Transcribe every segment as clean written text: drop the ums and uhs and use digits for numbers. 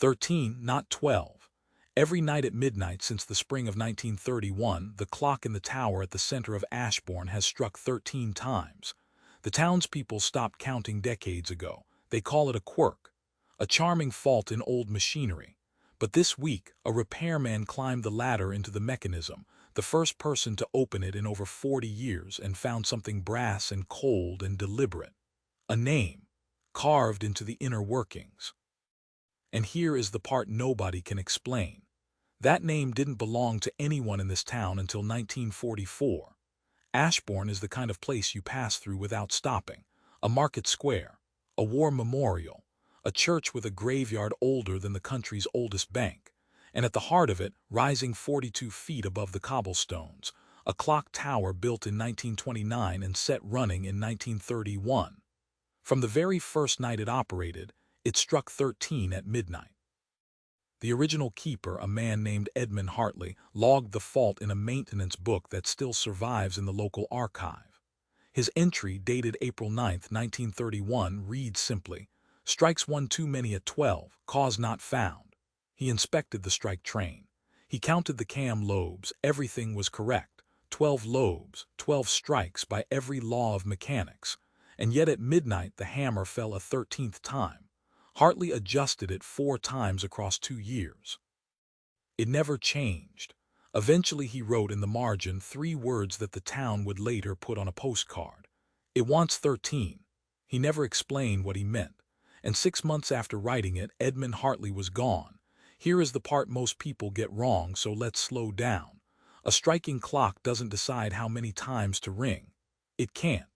13, not 12. Every night at midnight since the spring of 1931, the clock in the tower at the center of Ashbourne has struck 13 times. The townspeople stopped counting decades ago. They call it a quirk, a charming fault in old machinery. But this week, a repairman climbed the ladder into the mechanism, the first person to open it in over 40 years, and found something brass and cold and deliberate. A name, carved into the inner workings. And here is the part nobody can explain. That name didn't belong to anyone in this town until 1944. Ashbourne is the kind of place you pass through without stopping. A market square, a war memorial, a church with a graveyard older than the country's oldest bank, and at the heart of it, rising 42 feet above the cobblestones, a clock tower built in 1929 and set running in 1931. From the very first night it operated, it struck 13 at midnight. The original keeper, a man named Edmund Hartley, logged the fault in a maintenance book that still survives in the local archive. His entry, dated April 9, 1931, reads simply, "Strikes one too many at 12, cause not found." He inspected the strike train. He counted the cam lobes. Everything was correct. 12 lobes, 12 strikes by every law of mechanics. And yet at midnight the hammer fell a 13th time. Hartley adjusted it 4 times across 2 years. It never changed. Eventually he wrote in the margin 3 words that the town would later put on a postcard. "It wants 13. He never explained what he meant. And 6 months after writing it, Edmund Hartley was gone. Here is the part most people get wrong, so let's slow down. A striking clock doesn't decide how many times to ring. It can't.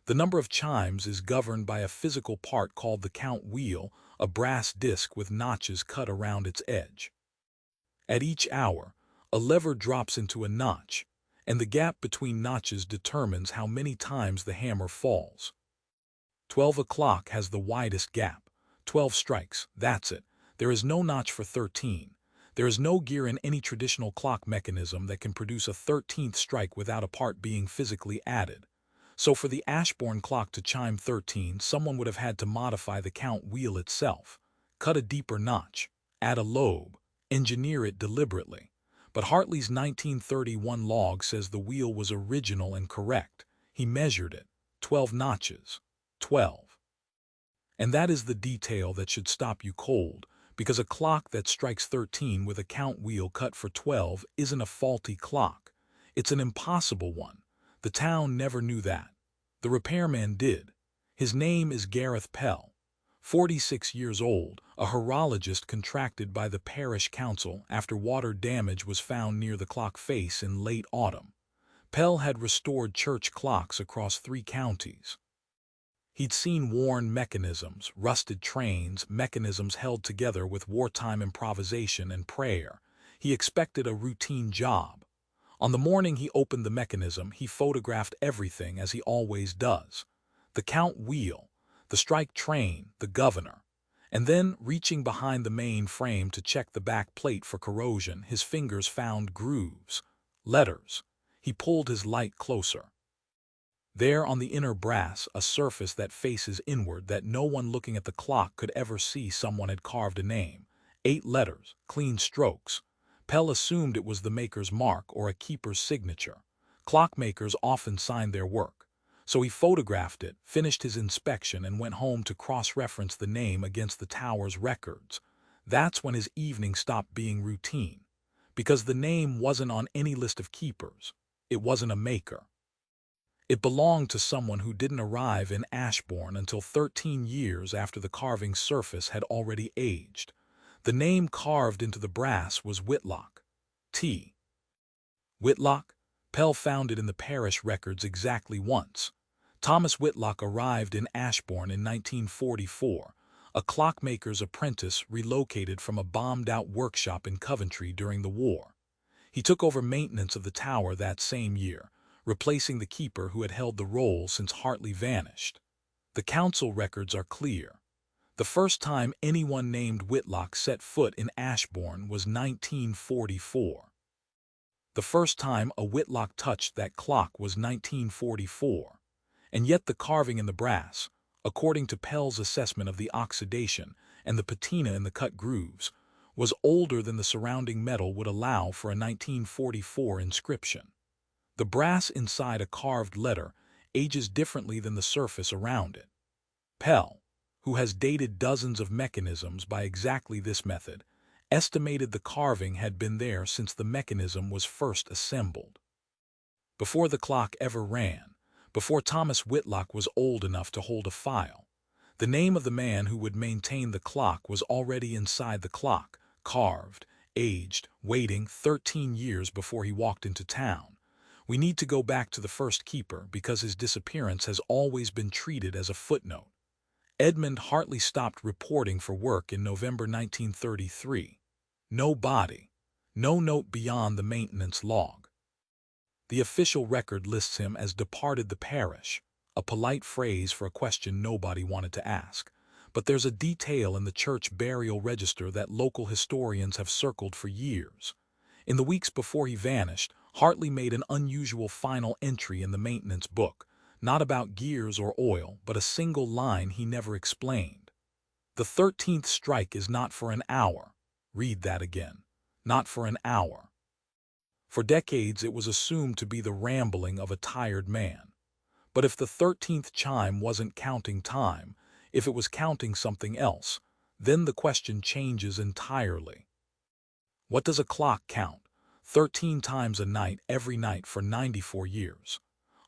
The number of chimes is governed by a physical part called the count wheel, a brass disc with notches cut around its edge. At each hour, a lever drops into a notch, and the gap between notches determines how many times the hammer falls. 12 o'clock has the widest gap. 12 strikes, that's it. There is no notch for 13. There is no gear in any traditional clock mechanism that can produce a 13th strike without a part being physically added. So for the Ashbourne clock to chime 13, someone would have had to modify the count wheel itself, cut a deeper notch, add a lobe, engineer it deliberately. But Hartley's 1931 log says the wheel was original and correct. He measured it, 12 notches, 12. And that is the detail that should stop you cold, because a clock that strikes 13 with a count wheel cut for 12 isn't a faulty clock. It's an impossible one. The town never knew that. The repairman did. His name is Gareth Pell, 46 years old, a horologist contracted by the parish council after water damage was found near the clock face in late autumn. Pell had restored church clocks across 3 counties. He'd seen worn mechanisms, rusted trains, mechanisms held together with wartime improvisation and prayer. He expected a routine job. On the morning he opened the mechanism, he photographed everything as he always does. The count wheel, the strike train, the governor. And then, reaching behind the main frame to check the back plate for corrosion, his fingers found grooves, letters. He pulled his light closer. There on the inner brass, a surface that faces inward that no one looking at the clock could ever see, someone had carved a name. 8 letters, clean strokes. Pell assumed it was the maker's mark or a keeper's signature. Clockmakers often signed their work. So he photographed it, finished his inspection, and went home to cross-reference the name against the tower's records. That's when his evening stopped being routine. Because the name wasn't on any list of keepers. It wasn't a maker. It belonged to someone who didn't arrive in Ashbourne until 13 years after the carving surface had already aged. The name carved into the brass was Whitlock. T. Whitlock? Pell found it in the parish records exactly once. Thomas Whitlock arrived in Ashbourne in 1944, a clockmaker's apprentice relocated from a bombed-out workshop in Coventry during the war. He took over maintenance of the tower that same year, replacing the keeper who had held the role since Hartley vanished. The council records are clear. The first time anyone named Whitlock set foot in Ashbourne was 1944. The first time a Whitlock touched that clock was 1944. And yet the carving in the brass, according to Pell's assessment of the oxidation and the patina in the cut grooves, was older than the surrounding metal would allow for a 1944 inscription. The brass inside a carved letter ages differently than the surface around it. Pell, who has dated dozens of mechanisms by exactly this method, estimated the carving had been there since the mechanism was first assembled. Before the clock ever ran, before Thomas Whitlock was old enough to hold a file, the name of the man who would maintain the clock was already inside the clock, carved, aged, waiting 13 years before he walked into town. We need to go back to the first keeper because his disappearance has always been treated as a footnote. Edmund Hartley stopped reporting for work in November 1933. No body, no note beyond the maintenance log. The official record lists him as departed the parish, a polite phrase for a question nobody wanted to ask. But there's a detail in the church burial register that local historians have circled for years. In the weeks before he vanished, Hartley made an unusual final entry in the maintenance book, not about gears or oil, but a single line he never explained. The 13th strike is not for an hour. Read that again. Not for an hour. For decades it was assumed to be the rambling of a tired man. But if the 13th chime wasn't counting time, if it was counting something else, then the question changes entirely. What does a clock count? 13 times a night, every night for 94 years.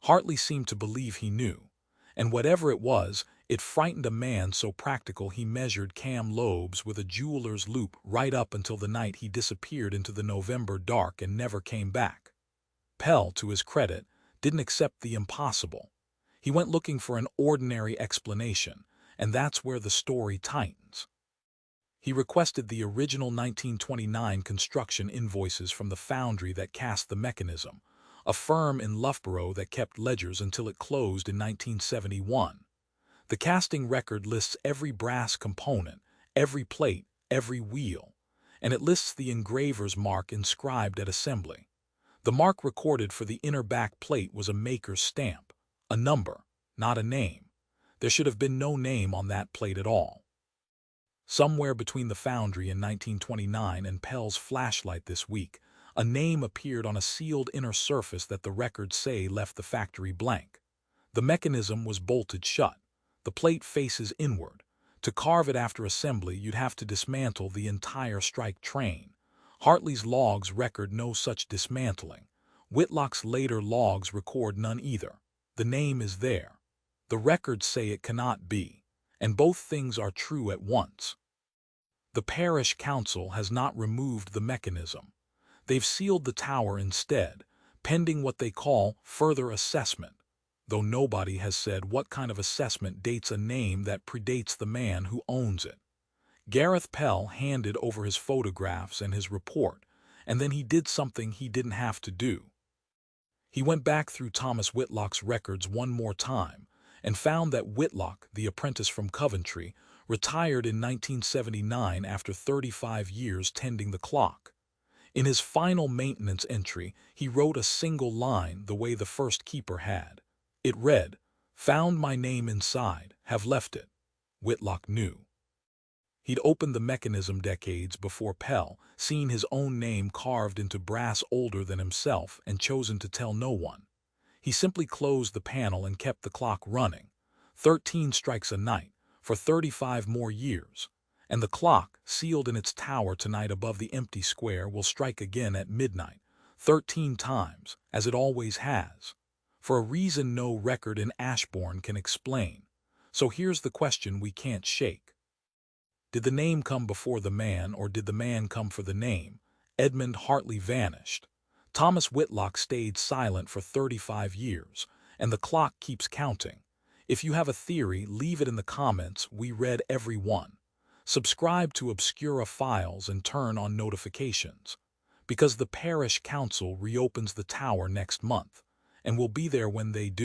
Hartley seemed to believe he knew. And whatever it was, it frightened a man so practical he measured cam lobes with a jeweler's loop right up until the night he disappeared into the November dark and never came back. Pell, to his credit, didn't accept the impossible. He went looking for an ordinary explanation, and that's where the story tightens. He requested the original 1929 construction invoices from the foundry that cast the mechanism, a firm in Loughborough that kept ledgers until it closed in 1971. The casting record lists every brass component, every plate, every wheel, and it lists the engraver's mark inscribed at assembly. The mark recorded for the inner back plate was a maker's stamp, a number, not a name. There should have been no name on that plate at all. Somewhere between the foundry in 1929 and Pell's flashlight this week, a name appeared on a sealed inner surface that the records say left the factory blank. The mechanism was bolted shut. The plate faces inward. To carve it after assembly, you'd have to dismantle the entire strike train. Hartley's logs record no such dismantling. Whitlock's later logs record none either. The name is there. The records say it cannot be, and both things are true at once. The parish council has not removed the mechanism. They've sealed the tower instead, pending what they call further assessment, though nobody has said what kind of assessment dates a name that predates the man who owns it. Gareth Pell handed over his photographs and his report, and then he did something he didn't have to do. He went back through Thomas Whitlock's records one more time and found that Whitlock, the apprentice from Coventry, retired in 1979 after 35 years tending the clock. In his final maintenance entry, he wrote a single line the way the first keeper had. It read, "Found my name inside, have left it." Whitlock knew. He'd opened the mechanism decades before Pell, seen his own name carved into brass older than himself, and chosen to tell no one. He simply closed the panel and kept the clock running. 13 strikes a night, for 35 more years. And the clock, sealed in its tower tonight above the empty square, will strike again at midnight, 13 times, as it always has. For a reason no record in Ashbourne can explain. So here's the question we can't shake. Did the name come before the man, or did the man come for the name? Edmund Hartley vanished. Thomas Whitlock stayed silent for 35 years, and the clock keeps counting. If you have a theory, leave it in the comments. We read every one. Subscribe to Obscura Files and turn on notifications, because the parish council reopens the tower next month, and we'll be there when they do.